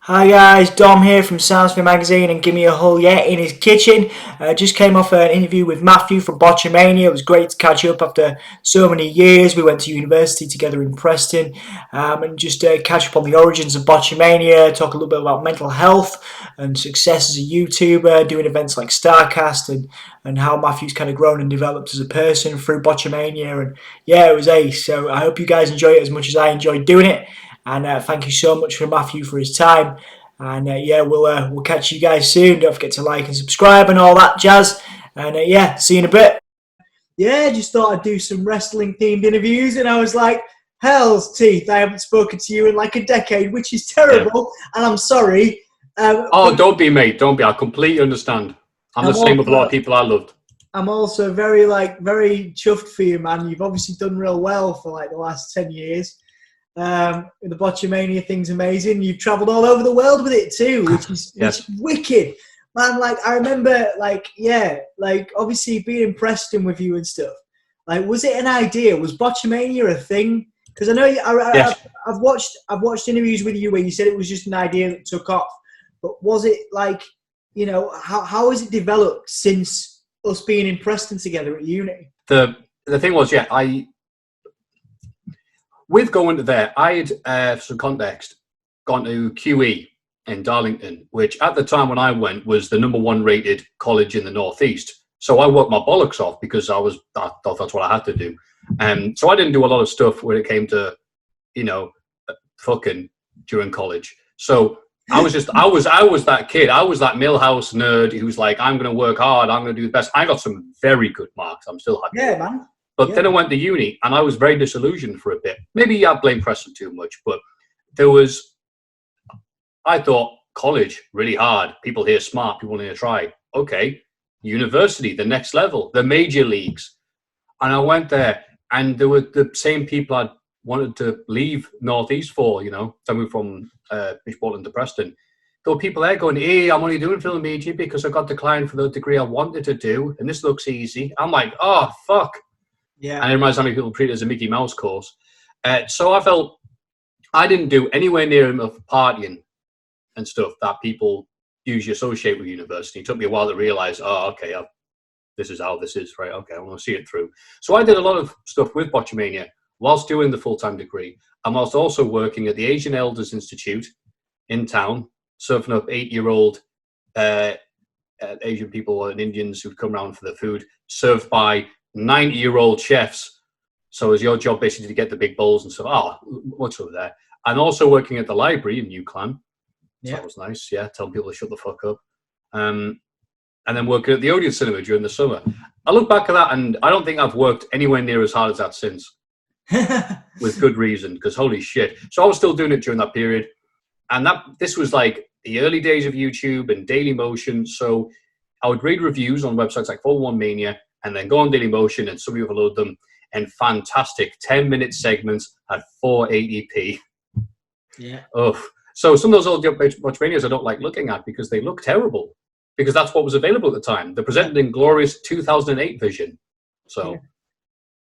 Hi guys, Dom here from Sounds Magazine and Gimme A Hull Yeah in his kitchen. Just came off an interview with Maffew from Botchamania. It was great to catch up after so many years. We went to university together in Preston and just catch up on the origins of Botchamania, talk a little bit about mental health and success as a YouTuber, doing events like Starrcast and how Maffew's kind of grown and developed as a person through Botchamania. And yeah, it was ace. So I hope you guys enjoy it as much as I enjoyed doing it. And thank you so much for Maffew for his time. And yeah, we'll catch you guys soon. Don't forget to like and subscribe and all that jazz. And yeah, see you in a bit. Yeah, just thought I'd do some wrestling themed interviews, and I was like, hell's teeth, I haven't spoken to you in like a decade, which is terrible, and I'm sorry. Don't be, mate. Don't be. I completely understand. I'm the same with a lot of people I loved. I'm also very chuffed for you, man. You've obviously done real well for like the last 10 years. The Botchamania thing's amazing. You've travelled all over the world with it too, which is wicked, man. Like I remember, obviously being in Preston with you and stuff. Like, was it an idea? Was Botchamania a thing? Because I know I've watched interviews with you where you said it was just an idea that took off. But was it how has it developed since us being in Preston together at uni? The thing was, with going to there, I had, for some context, gone to QE in Darlington, which at the time when I went was the #1 rated college in the Northeast. So I worked my bollocks off because I thought that's what I had to do. So I didn't do a lot of stuff when it came to, fucking during college. So I was that kid. I was that Millhouse nerd who was like, I'm going to work hard. I'm going to do the best. I got some very good marks. I'm still happy. Yeah, man. But then I went to uni, and I was very disillusioned for a bit. Maybe I blame Preston too much, but I thought college, really hard. People here smart, people here try. Okay, university, the next level, the major leagues. And I went there, and there were the same people I'd wanted to leave Northeast for, to move from Bishopton to Preston. There were people there going, hey, I'm only doing film media because I got declined for the degree I wanted to do, and this looks easy. I'm like, oh, fuck. Yeah. And it reminds me how many people treat it as a Mickey Mouse course. So I felt I didn't do anywhere near enough partying and stuff that people usually associate with university. It took me a while to realize, this is how this is, right? Okay, I want to see it through. So I did a lot of stuff with Botchamania whilst doing the full-time degree, and whilst also working at the Asian Elders Institute in town, serving up 8-year-old Asian people and Indians who'd come around for the food, served by 90-year-old chefs. So it was your job basically to get the big bowls and stuff. Oh, what's over there? And also working at the library in New Clan. So that was nice. Yeah, telling people to shut the fuck up. And then working at the Odeon Cinema during the summer. I look back at that, and I don't think I've worked anywhere near as hard as that since. With good reason, because holy shit. So I was still doing it during that period. And this was like the early days of YouTube and Dailymotion. So I would read reviews on websites like 411 Mania, and then go on Dailymotion, and somebody would load them in fantastic 10-minute segments at 480p. Yeah. Oh, so some of those old Botchamanias I don't like looking at because they look terrible, because that's what was available at the time. They're presented in glorious 2008 vision. So,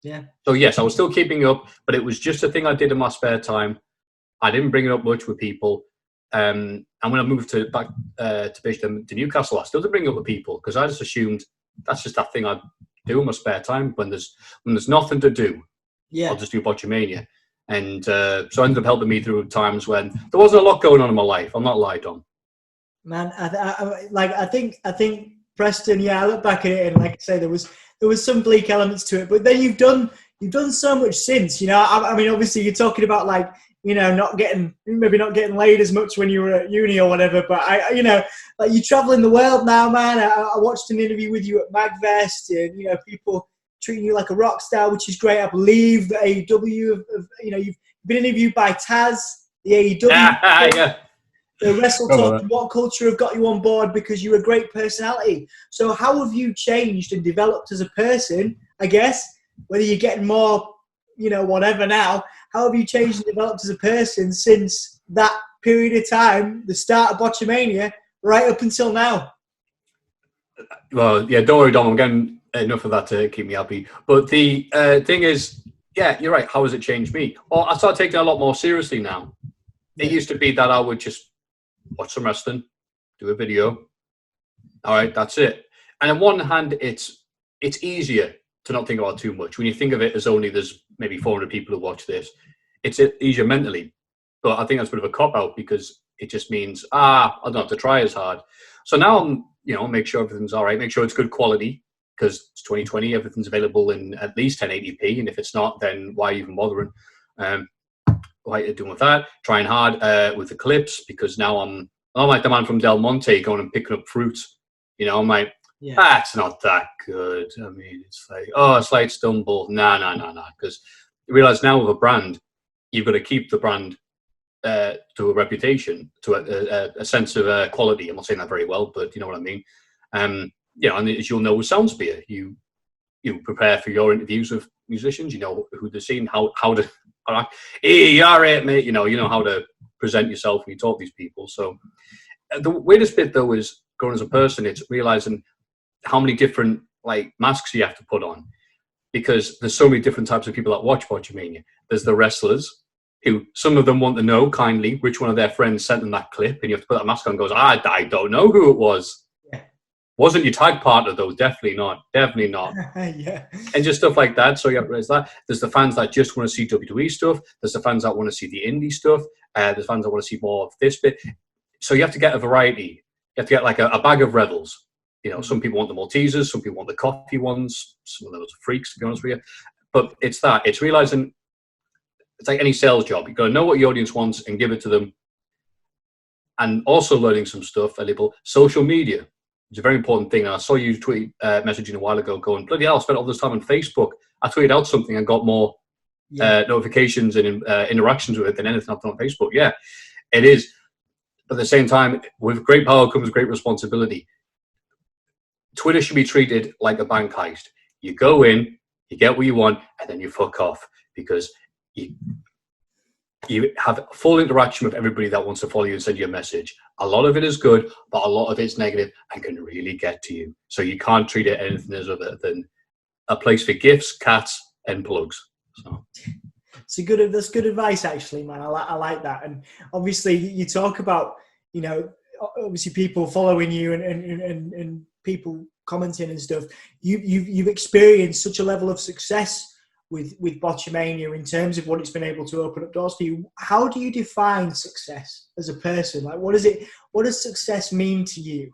yeah. So yes, I was still keeping up, but it was just a thing I did in my spare time. I didn't bring it up much with people. And when I moved back to Newcastle, I still didn't bring it up with people because I just assumed that's just that thing I do in my spare time when there's nothing to do. Yeah, I'll just do Botchamania, and so it ended up helping me through times when there wasn't a lot going on in my life. I'm not lied on. Man, I think Preston. Yeah, I look back at it and like I say, there was some bleak elements to it, but then you've done so much since. I mean, obviously you're talking about like, not getting laid as much when you were at uni or whatever. But like you travel in the world now, man. I watched an interview with you at MagVest, and people treating you like a rock star, which is great. I believe the AEW, you've been interviewed by Taz, the AEW. Yeah. The Wrestle Talk and What Culture have got you on board because you're a great personality. So how have you changed and developed as a person, I guess, whether you're getting more, whatever now, how have you changed and developed as a person since that period of time, the start of Botchamania, right up until now? Well, yeah, don't worry, Dom, I'm getting enough of that to keep me happy. But the thing is, yeah, you're right, how has it changed me? Well, I started taking it a lot more seriously now. It used to be that I would just watch some wrestling, do a video. All right, that's it. And on one hand, it's easier to not think about too much. When you think of it as only there's maybe 400 people who watch this, it's easier mentally. But I think that's a bit of a cop-out because it just means, I don't have to try as hard. So now I'm, make sure everything's all right, make sure it's good quality because it's 2020, everything's available in at least 1080p. And if it's not, then why even bothering? Why are you doing with that? Trying hard with the clips because now I'm like the man from Del Monte going and picking up fruits. I'm like, that's not that good. I mean, it's like, a slight stumble. Nah. Because you realize now with a brand, you've got to keep the brand to a reputation, to a sense of quality. I'm not saying that very well, but you know what I mean. And as you'll know with Soundspear, you prepare for your interviews with musicians. You know who they're seeing, how to. Hey, you all right, mate? You know how to present yourself when you talk to these people. So the weirdest bit though is growing as a person. It's realizing how many different masks you have to put on, because there's so many different types of people that watch Botchamania. There's the wrestlers, who some of them want to know kindly which one of their friends sent them that clip, and you have to put that mask on and goes, I don't know who it was. Yeah. Wasn't your tag partner though? Definitely not. Yeah. And just stuff like that. So you have to raise that. There's the fans that just want to see WWE stuff. There's the fans that want to see the indie stuff. There's fans that want to see more of this bit. So you have to get a variety. You have to get like a bag of rebels. Some people want the Maltesers, some people want the coffee ones, some of those are freaks, to be honest with you. But it's realizing it's like any sales job. You've got to know what your audience wants and give it to them. And also learning some stuff, social media. It's a very important thing. And I saw you tweet messaging a while ago going, bloody hell, I spent all this time on Facebook. I tweeted out something and got more notifications and interactions with it than anything I've done on Facebook. Yeah, it is. But at the same time, with great power comes great responsibility. Twitter should be treated like a bank heist. You go in, you get what you want, and then you fuck off because you have full interaction with everybody that wants to follow you and send you a message. A lot of it is good, but a lot of it's negative and can really get to you. So you can't treat it anything as other than a place for gifts, cats, and plugs. So. That's good advice, actually, man. I like that. And obviously, you talk about, obviously people following you and people commenting and stuff. You've experienced such a level of success with Botchamania in terms of what it's been able to open up doors for you. How do you define success as a person? Like, what does success mean to you?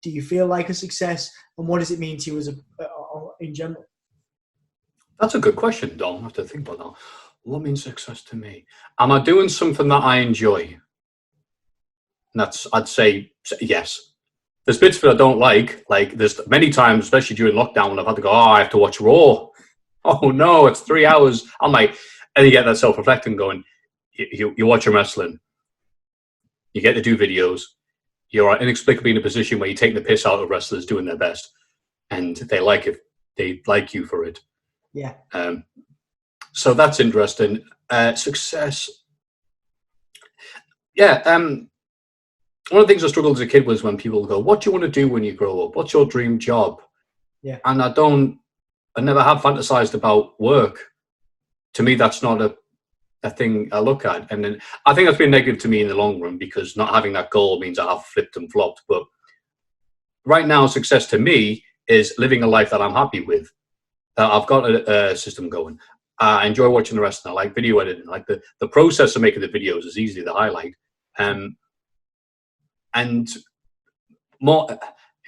Do you feel like a success, and what does it mean to you in general? That's a good question, Dom. I have to think about that. What means success to me? Am I doing something that I enjoy? And I'd say yes. There's bits that I don't like there's many times, especially during lockdown, when I've had to go, I have to watch Raw. Oh no, it's 3 hours. I'm like, and you get that self-reflecting going, you're watching wrestling. You get to do videos. You're inexplicably in a position where you're taking the piss out of wrestlers doing their best. And they like it. They like you for it. Yeah. So that's interesting. Success. Yeah. One of the things I struggled as a kid was when people go, what do you want to do when you grow up? What's your dream job? Yeah. And I never have fantasized about work. To me, that's not a thing I look at. And then I think that's been negative to me in the long run because not having that goal means I have flipped and flopped. But right now, success to me is living a life that I'm happy with. I've got a system going. I enjoy watching the rest, and I like video editing. Like the process of making the videos is easily the highlight. And more, here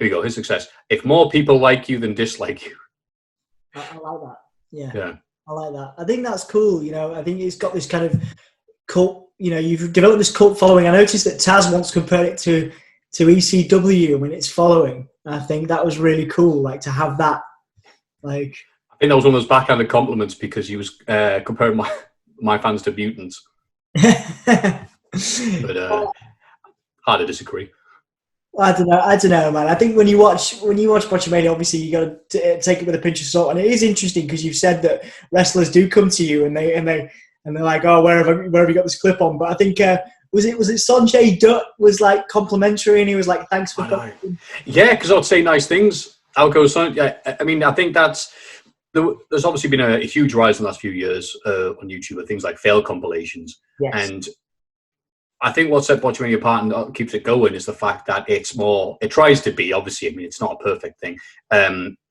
we go, his success. If more people like you than dislike you. I like that. Yeah. I like that. I think that's cool. I think it's got this kind of cult, you've developed this cult following. I noticed that Taz once compared it to ECW when it's following. And I think that was really cool, to have that. I think that was one of those backhanded compliments because he was comparing my fans to mutants. But hard to disagree. I don't know, man. I think when you watch Botchamania, obviously you got to take it with a pinch of salt, and it is interesting because you've said that wrestlers do come to you and they're like, oh, where have you got this clip on? But I think was it Sanjay Dutt was complimentary and he was like, thanks for coming. Yeah, because I'd say nice things. I'll go. Yeah, I mean, I think there's obviously been a huge rise in the last few years on YouTube of things like fail compilations, yes. And I think what set Botchamania apart and keeps it going is the fact that it's more. It tries to be, obviously. I mean, it's not a perfect thing.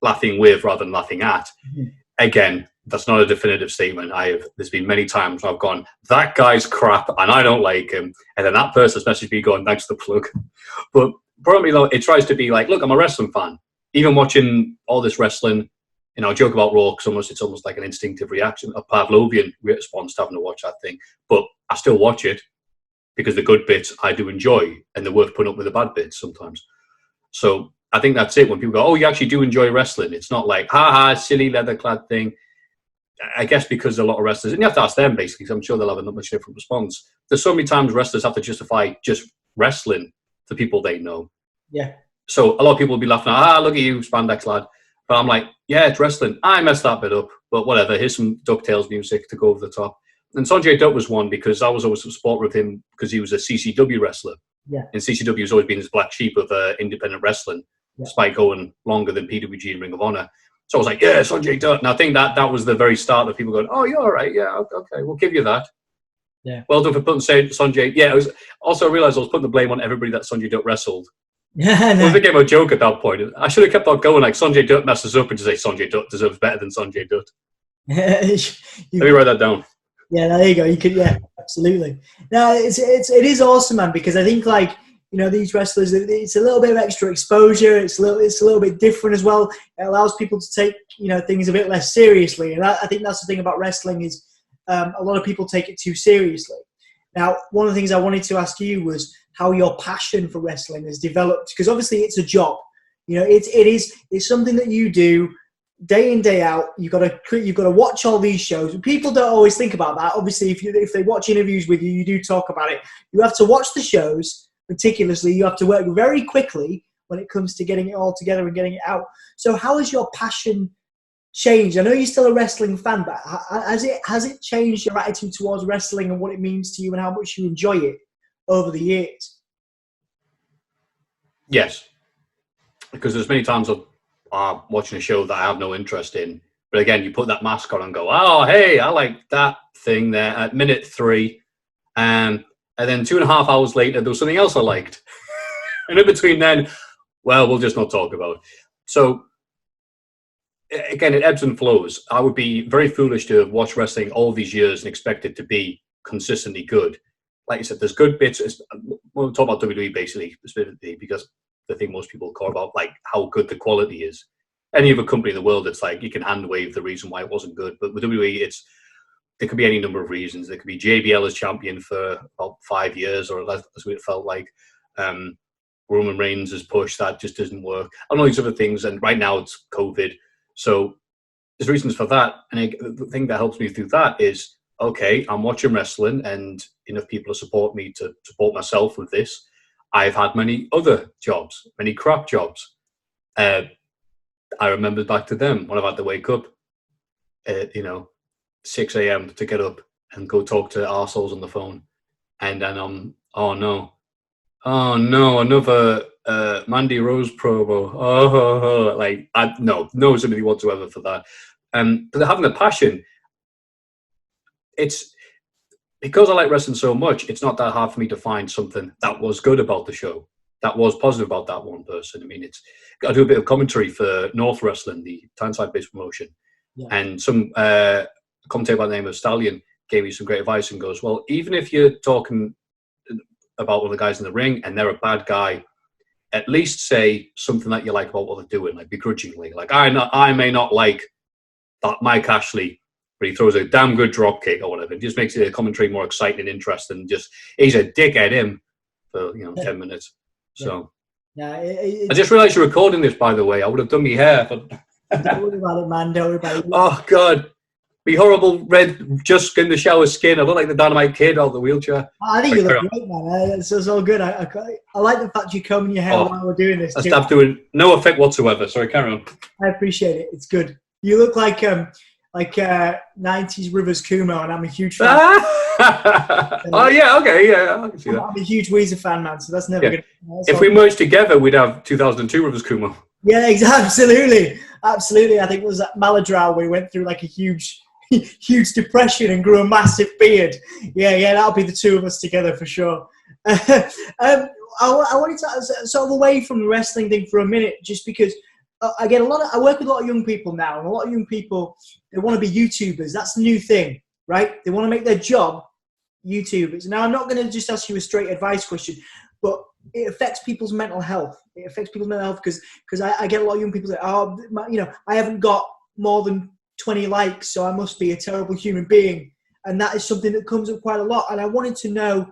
Laughing with rather than laughing at. Mhm. Again, that's not a definitive statement. There's been many times where I've gone, that guy's crap, and I don't like him, and then that person's messaged me going, thanks for the plug. But probably though, it tries to be like, look, I'm a wrestling fan. Even watching all this wrestling, I joke about Raw because it's almost like an instinctive reaction, a Pavlovian response to having to watch that thing. But I still watch it because the good bits I do enjoy, and they're worth putting up with the bad bits sometimes. So I think that's it. When people go, oh, you actually do enjoy wrestling. It's not like, silly leather-clad thing. I guess because a lot of wrestlers, and you have to ask them basically, because I'm sure they'll have a much different response. There's so many times wrestlers have to justify just wrestling to people they know. Yeah. So a lot of people will be laughing, look at you, spandex lad. But I'm like, yeah, it's wrestling. I messed that bit up, but whatever. Here's some DuckTales music to go over the top. And Sanjay Dutt was one because I was always a supporter of him because he was a CCW wrestler. Yeah. And CCW has always been his black sheep of independent wrestling, despite going longer than PWG and Ring of Honor. So I was like, yeah, Sanjay Dutt. And I think that was the very start of people going, oh, you're all right. Yeah, okay, we'll give you that. Yeah. Well done for putting Sanjay. Yeah, I realised I was putting the blame on everybody that Sanjay Dutt wrestled. Yeah, It became a joke at that point. I should have kept on going like Sanjay Dutt messes up and just say Sanjay Dutt deserves better than Sanjay Dutt. Let me write that down. Yeah, there you go. You could, yeah, absolutely. No, it is awesome, man. Because I think these wrestlers, it's a little bit of extra exposure. It's a little bit different as well. It allows people to take things a bit less seriously, and I think that's the thing about wrestling is a lot of people take it too seriously. Now, one of the things I wanted to ask you was how your passion for wrestling has developed, because obviously it's a job. It's something that you do day in, day out. You've got to watch all these shows. People don't always think about that. Obviously, if they watch interviews with you, you do talk about it. You have to watch the shows meticulously. You have to work very quickly when it comes to getting it all together and getting it out. So how has your passion changed? I know you're still a wrestling fan, but has it changed your attitude towards wrestling and what it means to you and how much you enjoy it over the years? Yes, because there's many times I'm watching a show that I have no interest in, but again, you put that mask on and go, oh, hey, I like that thing there at minute 3, and then 2.5 hours later, there was something else I liked. And in between then, well, we'll just not talk about it. So again, it ebbs and flows. I would be very foolish to have watched wrestling all these years and expect it to be consistently good. Like I said, there's good bits. We'll talk about WWE basically, specifically, because the thing most people care about, like how good the quality is. Any other company in the world, it's like you can hand wave the reason why it wasn't good. But with WWE, there could be any number of reasons. There could be JBL as champion for about 5 years, or that's what it felt like. Roman Reigns has pushed, that just doesn't work. And all these other things. And right now it's COVID. So there's reasons for that. And the thing that helps me through that is, okay, I'm watching wrestling and enough people to support me to support myself with this. I've had many other jobs, many crap jobs. I remember back to them when I've had to wake up at 6 a.m. to get up and go talk to arseholes on the phone. And then oh no, another Mandy Rose promo. No sympathy whatsoever for that. But having a passion, it's because I like wrestling so much, it's not that hard for me to find something that was good about the show, that was positive about that one person. I mean, I do a bit of commentary for North Wrestling, the Tyneside-based promotion. Yeah. And some commentator by the name of Stallion gave me some great advice and goes, well, even if you're talking about one of the guys in the ring and they're a bad guy, at least say something that you like about what they're doing, like begrudgingly. Like, I may not like that Mike Ashley, but he throws a damn good drop kick or whatever. It just makes the commentary more exciting and interesting. Just he's a dick at him for 10 minutes. So I just realised you're recording this, by the way. I would have done my hair. But don't worry about it, man. Don't worry about it. Oh God, me horrible red, just in the shower skin. I look like the Dynamite Kid out of the wheelchair. I think you look great, man. It's all good. I like the fact you're combing your hair while we're doing this. I stopped doing no effect whatsoever. Sorry, carry on. I appreciate it. It's good. You look like 90s Rivers Kumo, and I'm a huge fan. Oh yeah, okay, yeah, I can see that. I'm a huge Weezer fan, man. So that's never good. If we merged together, we'd have 2002 Rivers Kumo. Yeah, absolutely. I think it was at Maladrow where we went through like a huge depression and grew a massive beard. Yeah, that'll be the two of us together for sure. I wanted to sort of away from the wrestling thing for a minute, just because I work with a lot of young people now, and a lot of young people, they want to be YouTubers. That's the new thing, right? They want to make their job YouTubers. Now, I'm not going to just ask you a straight advice question, but it affects people's mental health. It affects people's mental health because I get a lot of young people say, oh, I haven't got more than 20 likes, so I must be a terrible human being. And that is something that comes up quite a lot. And I wanted to know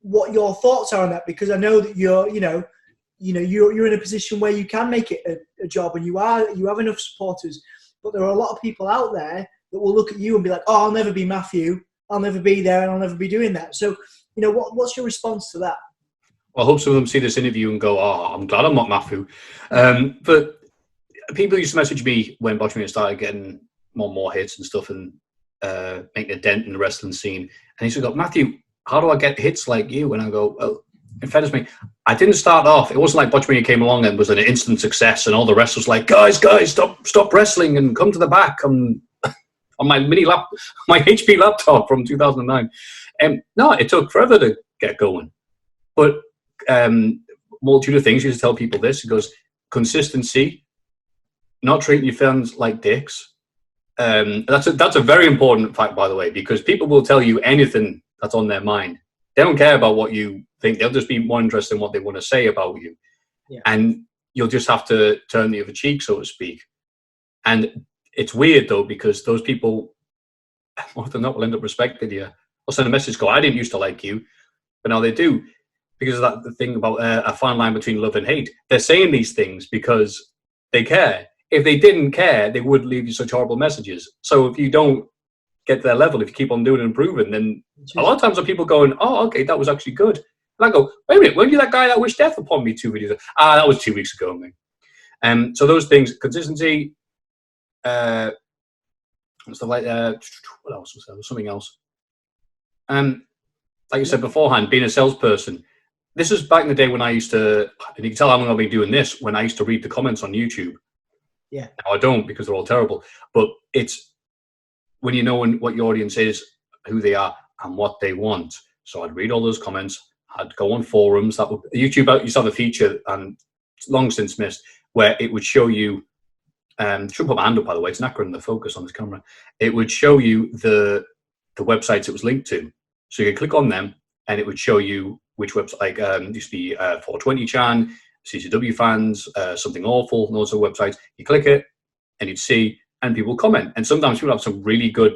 what your thoughts are on that, because I know that you're in a position where you can make it a job, and you have enough supporters. But there are a lot of people out there that will look at you and be like, oh, I'll never be Maffew. I'll never be there, and I'll never be doing that. So, what's your response to that? Well, I hope some of them see this interview and go, oh, I'm glad I'm not Maffew. But people used to message me when Botchamania started getting more and more hits and stuff, and making a dent in the wrestling scene. And he used to go, Maffew, how do I get hits like you? And I go, well, in fairness to me, I didn't start off. It wasn't like Botchamania came along and was an instant success, and all the rest was like, guys, stop wrestling and come to the back on my my HP laptop from 2009. No, it took forever to get going. But multitude of things. You just tell people this. It goes, consistency, not treating your fans like dicks. That's a very important fact, by the way, because people will tell you anything that's on their mind. They don't care about what you think. They'll just be more interested in what they want to say about you. Yeah. And you'll just have to turn the other cheek, so to speak. And it's weird, though, because those people, often not, will end up respecting you. I'll send a message, go, I didn't used to like you, but now they do. Because of that the thing about a fine line between love and hate. They're saying these things because they care. If they didn't care, they would leave you such horrible messages. So if you don't get to their level, if you keep on doing and improving, then a lot of times are people going, oh, okay, that was actually good. And I go, wait a minute, weren't you that guy that wished death upon me 2 videos ago? That was 2 weeks ago, mate. So those things, consistency, stuff like what else was there? Something else. Like you said beforehand, being a salesperson. This is back in the day when I used to, and you can tell how long I've been doing this, when I used to read the comments on YouTube. Yeah. Now I don't, because they're all terrible. But it's when you know what your audience is, who they are, and what they want. So I'd read all those comments. I'd go on forums. YouTube used to have a feature, and it's long since missed, where it would show you, should put my hand up, by the way, it's not going to focus on this camera. It would show you the websites it was linked to. So you could click on them, and it would show you which website, like used to be 420chan, CCW fans, Something Awful, and those are websites. You click it, and you'd see, and people comment. And sometimes people have some really good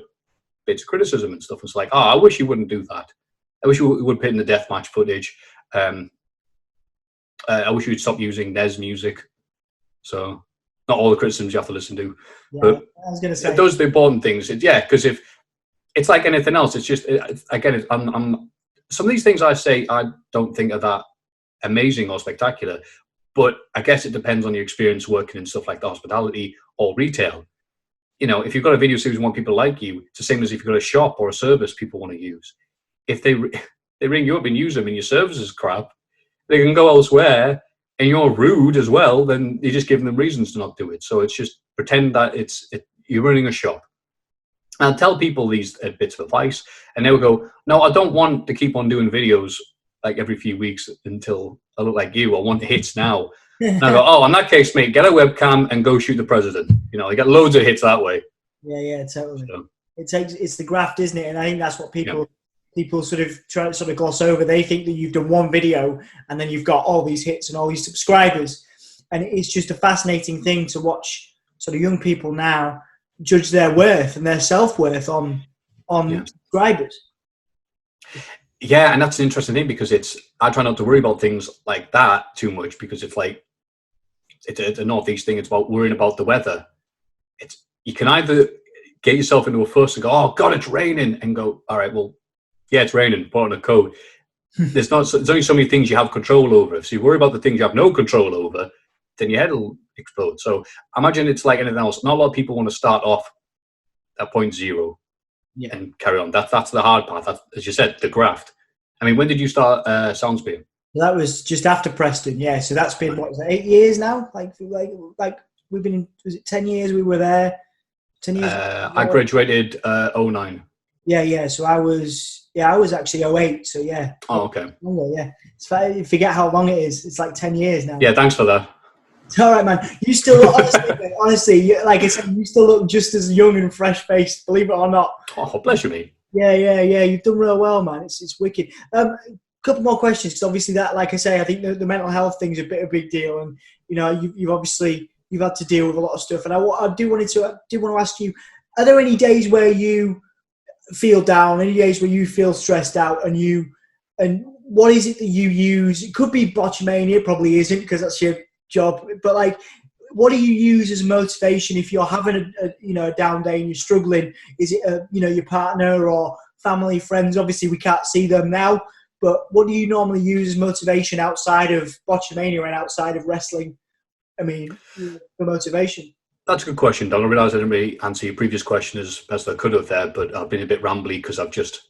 bits of criticism and stuff. It's like, oh, I wish you wouldn't do that. I wish you would put in the deathmatch footage. I wish you'd stop using NES music. So, not all the criticisms you have to listen to. Yeah, but I was going to say. Those are the important things. Because if it's like anything else, it's just, again, some of these things I say, I don't think are that amazing or spectacular, but I guess it depends on your experience working in stuff like the hospitality or retail. If you've got a video series and want people to like you, it's the same as if you've got a shop or a service people want to use. If they ring you up and use them and your service is crap, they can go elsewhere and you're rude as well, then you're just giving them reasons to not do it. So it's just pretend that you're running a shop. I'll tell people these bits of advice, and they will go, no, I don't want to keep on doing videos like every few weeks until I look like you. I want hits now. And I go, oh, in that case, mate, get a webcam and go shoot the president. You get loads of hits that way. Yeah, totally. So, it's the graft, isn't it? And I think that's what people sort of try to sort of gloss over. They think that you've done one video and then you've got all these hits and all these subscribers. And it's just a fascinating thing to watch sort of young people now judge their worth and their self-worth on subscribers. Yeah, and that's an interesting thing, because I try not to worry about things like that too much, because it's like it's a northeast thing. It's about worrying about the weather. You can either get yourself into a fuss and go, oh God, it's raining, and go, all right, well, yeah, it's raining, put on a coat. There's only so many things you have control over. If you worry about the things you have no control over, then your head will explode. So I imagine it's like anything else. Not a lot of people want to start off at point zero and carry on. That's the hard part. That's, as you said, the graft. I mean, when did you start Soundspear? That was just after Preston, yeah. So that's been, what is it, 8 years now? Like we've been, was it 10 years we were there? 10 years? I graduated 09. Yeah. So I was actually '08. So yeah. Oh, okay. Longer, yeah. It's funny, you forget how long it is. It's like 10 years now. Yeah, thanks for that. It's all right, man. You still look, honestly, mate, honestly, like I said, you still look just as young and fresh faced, believe it or not. Oh, bless you, mate. Yeah. You've done real well, man. It's wicked. Couple more questions, because obviously that, like I say, I think the mental health thing's a big deal, and you've obviously you've had to deal with a lot of stuff. And I do want to ask you, are there any days where you feel down? Any days where you feel stressed out, and what is it that you use? It could be botchamania, probably isn't, because that's your job. But like, what do you use as motivation if you're having a down day and you're struggling? Is it your partner or family, friends? Obviously, we can't see them now. But what do you normally use as motivation outside of botchamania and outside of wrestling? I mean, for motivation. That's a good question, Don. I realise I didn't really answer your previous question as best I could have there, but I've been a bit rambly because I've just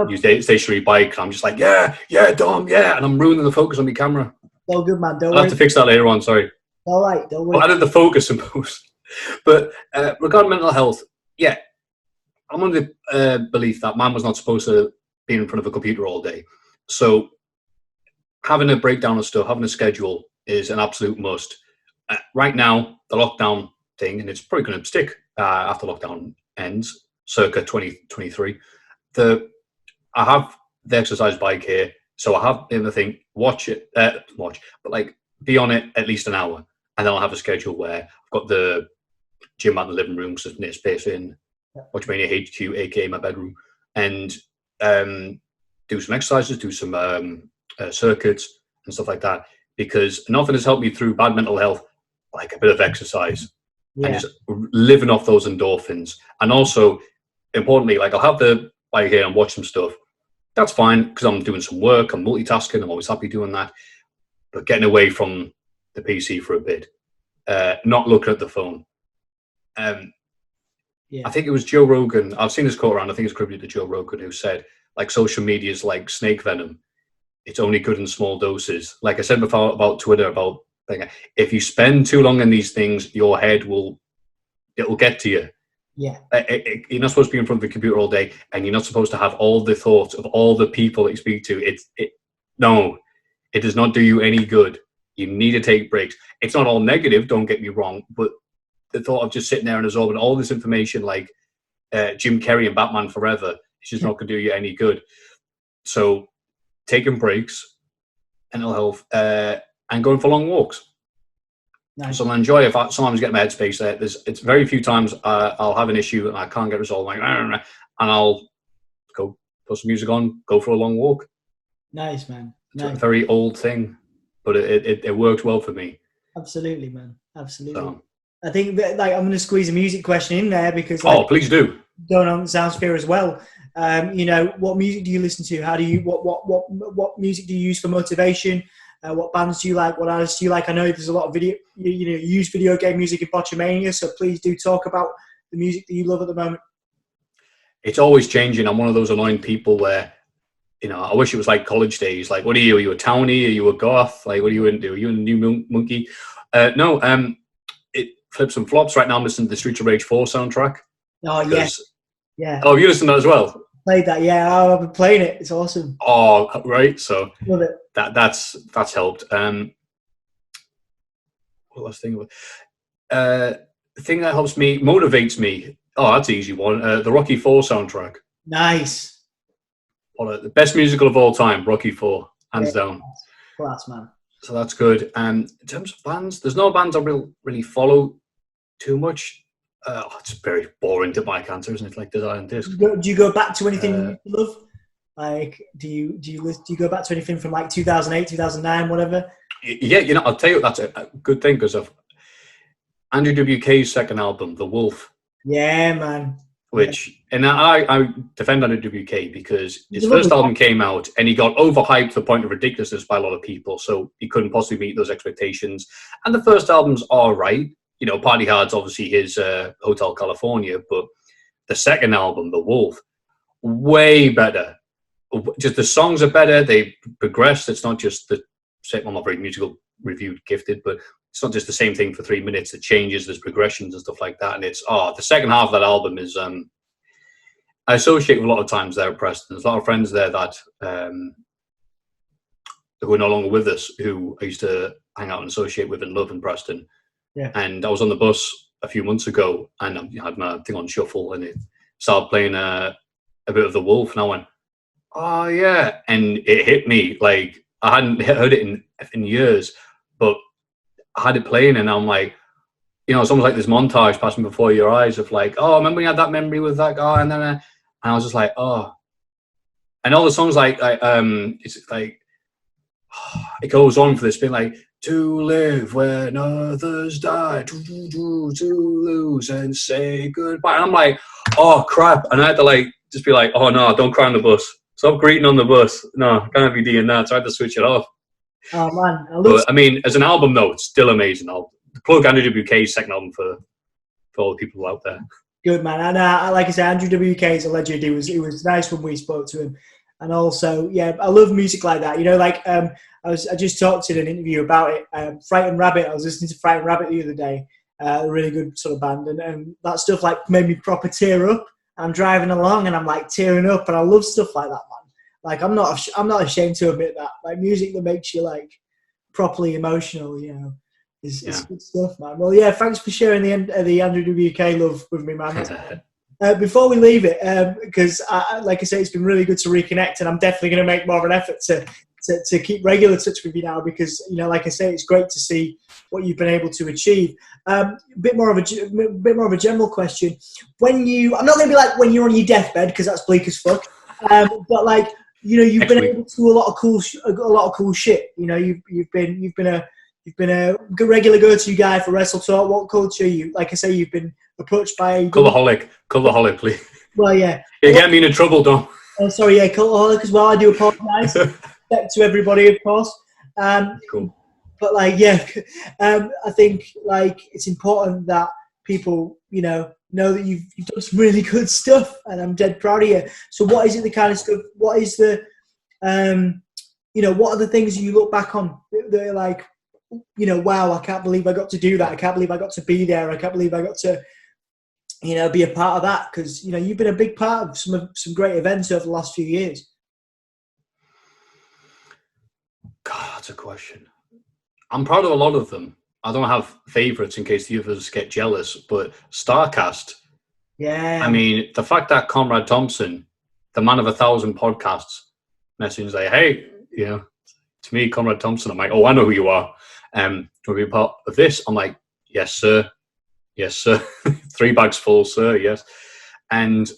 used a stationary bike, and I'm just like, yeah, Dom, yeah, and I'm ruining the focus on my camera. Oh, good, man. Don't I'll worry. have to fix that later on, sorry. All right, don't worry. I added the focus in post. But regarding mental health, yeah, I'm under the belief that man was not supposed to be in front of a computer all day. So having a breakdown of stuff, having a schedule is an absolute must. Right now, the lockdown thing, and it's probably going to stick after lockdown ends, circa 2023. I have the exercise bike here, so I have in the thing, watch, but like be on it at least an hour, and then I'll have a schedule where I've got the gym at the living room, so there's space in Botchamania HQ, aka my bedroom, and do some exercises, do some circuits and stuff like that, because nothing has helped me through bad mental health like a bit of exercise and just living off those endorphins. And also, importantly, like I'll have the bike here and watch some stuff. That's fine because I'm doing some work, I'm multitasking, I'm always happy doing that. But getting away from the PC for a bit, not looking at the phone. I think it was Joe Rogan. I've seen this quote around. I think it's credited to Joe Rogan, who said, like, social media is like snake venom. It's only good in small doses. Like I said before about Twitter, about if you spend too long in these things, your head will get to you. Yeah. You're not supposed to be in front of the computer all day, and you're not supposed to have all the thoughts of all the people that you speak to. No, it does not do you any good. You need to take breaks. It's not all negative, don't get me wrong, but the thought of just sitting there and absorbing all this information like Jim Carrey and Batman Forever, it's just not going to do you any good. So taking breaks, mental health, and going for long walks. Nice. So I enjoy if I sometimes get my headspace there. It's very few times I'll have an issue and I can't get resolved, like, and I'll go put some music on, go for a long walk. Nice, man. Nice. It's a very old thing, but it worked well for me. Absolutely, man. Absolutely. So, I think that, like, I'm going to squeeze a music question in there because, like, please do. Going on Soundsphere as well. What music do you listen to? How do you what music do you use for motivation? What bands do you like? What artists do you like? I know there's a lot of you use video game music in Botchamania, so please do talk about the music that you love at the moment. It's always changing. I'm one of those annoying people where, I wish it was like college days. Like, what are you? Are you a townie? Are you a goth? Like, what are you into? Are you a new monkey? No. It flips and flops. Right now I'm listening to the Streets of Rage 4 soundtrack. Oh, yes. Yeah. Oh, you listen to that as well? Played that, yeah. I've been playing it. It's awesome. Oh, right. So love it. That's helped. What last thing? The thing that helps me, motivates me. Oh, that's an easy one. The Rocky 4 soundtrack. Nice. The best musical of all time, Rocky 4, hands down. Class, man. So that's good. In terms of bands, there's no bands I really follow too much. It's very boring to buy cancer, isn't it? Like Desire and Disc. Do you go back to anything you love? Like, do you go back to anything from like 2008, 2009, whatever? Yeah, I'll tell you, that's a good thing because of Andrew WK's second album, The Wolf. Yeah, man. And I defend Andrew WK because his first album came out and he got overhyped to the point of ridiculousness by a lot of people, so he couldn't possibly meet those expectations. And the first album's all right. Party Hard's obviously his Hotel California, but the second album, The Wolf, way better. Just the songs are better. They progressed. It's not just the same. I'm not very musical reviewed gifted, but it's not just the same thing for 3 minutes. It changes. There's progressions and stuff like that. And it's the second half of that album is I associate with a lot of times there at Preston. There's a lot of friends there that who are no longer with us, who I used to hang out and associate with and love in Preston. Yeah. And I was on the bus a few months ago, and I had my thing on shuffle, and it started playing a bit of The Wolf, and I went, oh yeah, and it hit me like I hadn't heard it in years, but I had it playing, and I'm like, you know, it's almost like this montage passing before your eyes of like, oh, remember we had that memory with that guy, and then and I was just like, oh, and all the songs like it's like it goes on for this bit like to live when others die, to lose and say goodbye, and I'm like, oh crap, and I had to like just be like, oh no, don't cry on the bus. Stop greeting on the bus. No, can't be doing that. So I had to switch it off. Oh man, But I mean, as an album though, it's still amazing. I'll plug Andrew WK's second album for all the people out there. Good man, and like I said, Andrew WK is a legend. It was nice when we spoke to him, and also I love music like that. You know, like I just talked in an interview about it. Frightened Rabbit. I was listening to Frightened Rabbit the other day. A really good sort of band, and that stuff like made me proper tear up. I'm driving along and I'm like tearing up, and I love stuff like that, man. Like I'm not ashamed to admit that. Like music that makes you like properly emotional, you know, is good stuff, man. Well, yeah, thanks for sharing the Andrew WK love with me, man. Before we leave it, because like I say, it's been really good to reconnect, and I'm definitely going to make more of an effort to keep regular touch with you now, because you know, like I say, it's great to see what you've been able to achieve. A bit more of a general question. I'm not going to be like when you're on your deathbed, because that's bleak as fuck. But like, you know, you've been able to do a lot of cool shit. You know, you've been a regular go-to guy for Wrestle Talk. What culture you? Like I say, you've been approached by Cultaholic, please. Well, yeah. You get me in trouble, Dom. Oh, sorry, yeah, Cultaholic as well. I do apologise. Respect to everybody, of course. Cool. But like, yeah, I think like it's important that people, you know that you've done some really good stuff, and I'm dead proud of you. So, what is it? The kind of stuff? What is the, you know, what are the things you look back on that are like, you know, wow, I can't believe I got to do that. I can't believe I got to be there. I can't believe I got to, you know, be a part of that, because you know you've been a big part of some great events over the last few years. God, that's a question. I'm proud of a lot of them. I don't have favourites in case the others get jealous, but Starrcast. Yeah. I mean, the fact that Conrad Thompson, the man of 1,000 podcasts, messaged like, hey, you know, to me, Conrad Thompson, I'm like, oh, I know who you are. Do you want to be a part of this? I'm like, yes, sir. Yes, sir. 3 bags full, sir. Yes. And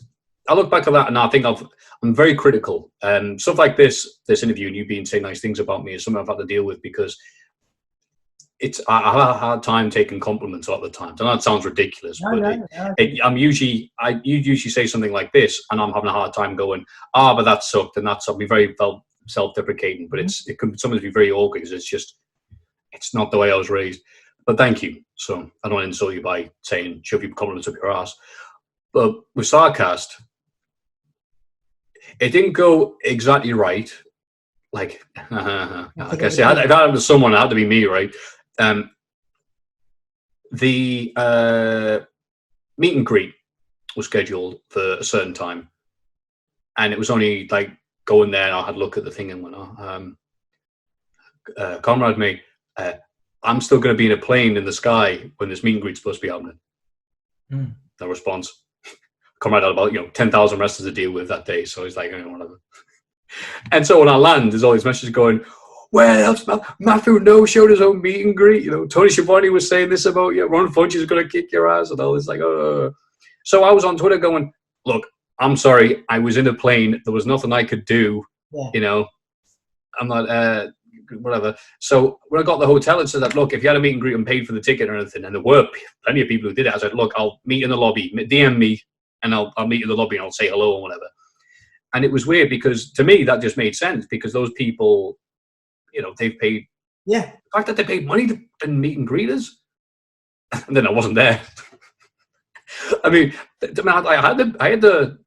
I look back at that, and I think I'm very critical. Stuff like this interview, and you being saying nice things about me, is something I've had to deal with, because I have a hard time taking compliments a lot of the time. I know it sounds ridiculous, you usually say something like this, and I'm having a hard time going, but that sucked, and that's, I'll be very self-deprecating, but it can sometimes be very awkward, because it's not the way I was raised. But thank you. So I don't want to insult you by saying shove your compliments up your ass. But with Starrcast, it didn't go exactly right. Like, I guess if I had to someone, it had to be me, right? The meet and greet was scheduled for a certain time, and it was only like going there, and I had a look at the thing and went, Conrad, mate, I'm still going to be in a plane in the sky when this meet and greet's supposed to be happening. No response. Conrad had about 10,000 wrestlers to deal with that day, so he's like, whatever. And so when I land, there's all these messages going, where else? Maffew no-showed his own meet and greet. You know, Tony Schiavone was saying this about you. Ron Funch is going to kick your ass, and all this. Like, So I was on Twitter going, look, I'm sorry, I was in a plane. There was nothing I could do. Yeah. You know, I'm not, whatever. So when I got the hotel, it said that, look, if you had a meet and greet and paid for the ticket or anything, and there were plenty of people who did it, I said, look, I'll meet in the lobby, DM me, and I'll meet in the lobby and I'll say hello or whatever. And it was weird, because to me that just made sense, because those people, they've paid. Yeah. The fact that they paid money to meet and greet us, and then I wasn't there. I mean, I had to,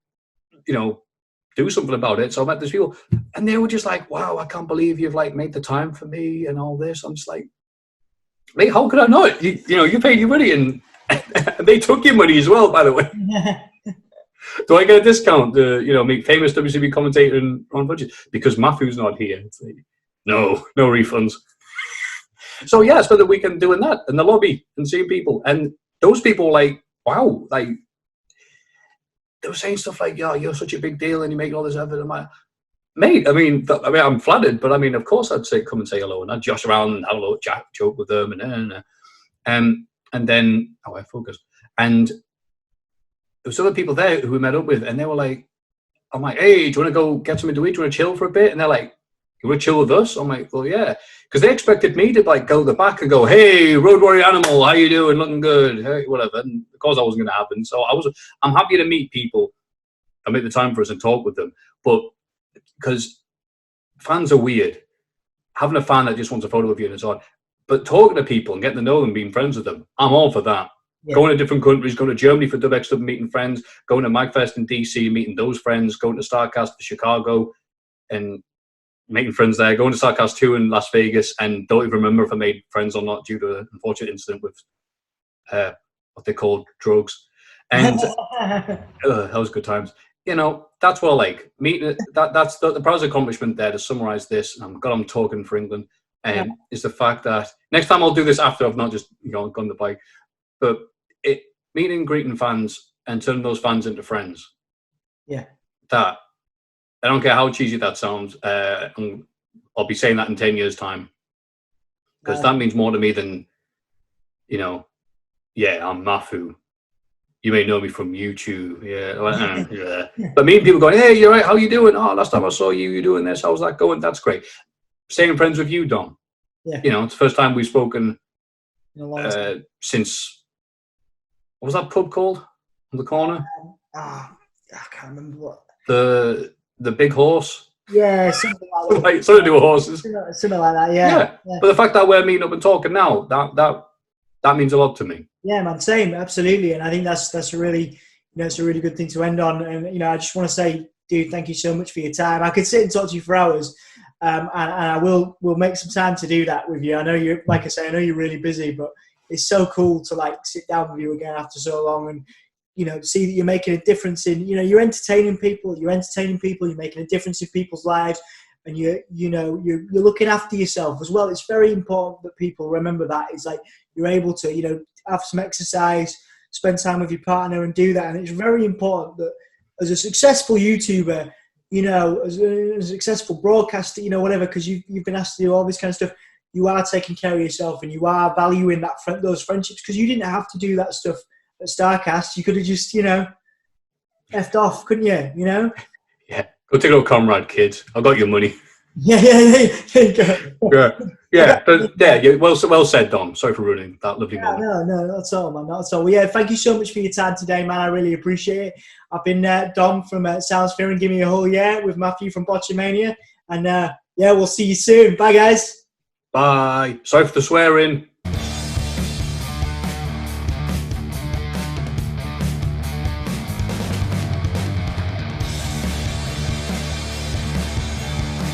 do something about it. So I met these people, and they were just like, "Wow, I can't believe you've made the time for me and all this." I'm just like, "Mate, how could I not? You paid your money, and they took your money as well, by the way." Do I get a discount to, meet famous WCW commentator and Ron Budget? Because Maffew's not here. It's like, no refunds. So yeah, I spent the weekend doing that in the lobby and seeing people. And those people were like, wow, like, they were saying stuff like, "Yeah, you're such a big deal, and you're making all this effort." I'm like, mate, I'm flattered, but of course, I'd say come and say hello, and I'd josh around and have a little joke with them, and then I focused, and there was other people there who we met up with, and they were like, "I'm like, hey, do you want to go get something to eat? Do you want to chill for a bit?" And they're like, "You want to chill with us?" I'm like, "Well, yeah," because they expected me to like go to the back and go, "Hey, Road Warrior Animal, how you doing? Looking good, hey, whatever." And of course, that wasn't going to happen. So I'm happy to meet people and make the time for us and talk with them, but because fans are weird, having a fan that just wants a photo of you and it's odd, but talking to people and getting to know them, being friends with them, I'm all for that. Yeah. Going to different countries, going to Germany for WXW, meeting friends, going to MagFest in DC, meeting those friends, going to Starrcast to Chicago and making friends there, going to Starrcast 2 in Las Vegas, and don't even remember if I made friends or not due to an unfortunate incident with what they called drugs. And that was good times. That's what I like. Meeting, that's the proudest accomplishment there, to summarise this, and I'm talking for England, is the fact that next time I'll do this after I've not just gone the bike, but meeting and greeting fans and turning those fans into friends. Yeah. That, I don't care how cheesy that sounds, I'll be saying that in 10 years' time. Because that means more to me than, yeah, I'm Maffew. You may know me from YouTube. Yeah. Yeah. But me and people going, hey, you're right, how you doing? Oh, last time I saw you, you're doing this. How's that going? That's great. Staying friends with you, Dom. Yeah. It's the first time we've spoken since, what was that pub called? On the corner? I can't remember what. The Big Horse? Yeah, something like that. Something to do with horses. Something like that, yeah. But the fact that we're meeting up and talking now, that means a lot to me. Yeah, man, same, absolutely. And I think that's a really, it's a really good thing to end on. And, I just want to say, dude, thank you so much for your time. I could sit and talk to you for hours, and I we'll make some time to do that with you. I know you're, like I say, I know you're really busy, but it's so cool to like sit down with you again after so long and, see that you're making a difference in, you're entertaining people, you're making a difference in people's lives, and you're looking after yourself as well. It's very important that people remember that. It's like you're able to, have some exercise, spend time with your partner and do that. And it's very important that as a successful YouTuber, as a successful broadcaster, whatever, because you've been asked to do all this kind of stuff, you are taking care of yourself and you are valuing those friendships, because you didn't have to do that stuff at Starrcast. You could have just, effed off, couldn't you? Yeah. Go take a little comrade, kids. I got your money. Yeah. There you go. Yeah. But yeah, well said, Dom. Sorry for ruining that lovely moment. No, not at all, man. Not at all. Well, yeah, thank you so much for your time today, man. I really appreciate it. I've been Dom from Soundsphere and Gimme A Hull Yeah with Maffew from Botchamania. And we'll see you soon. Bye, guys. Bye. Sorry for the swearing.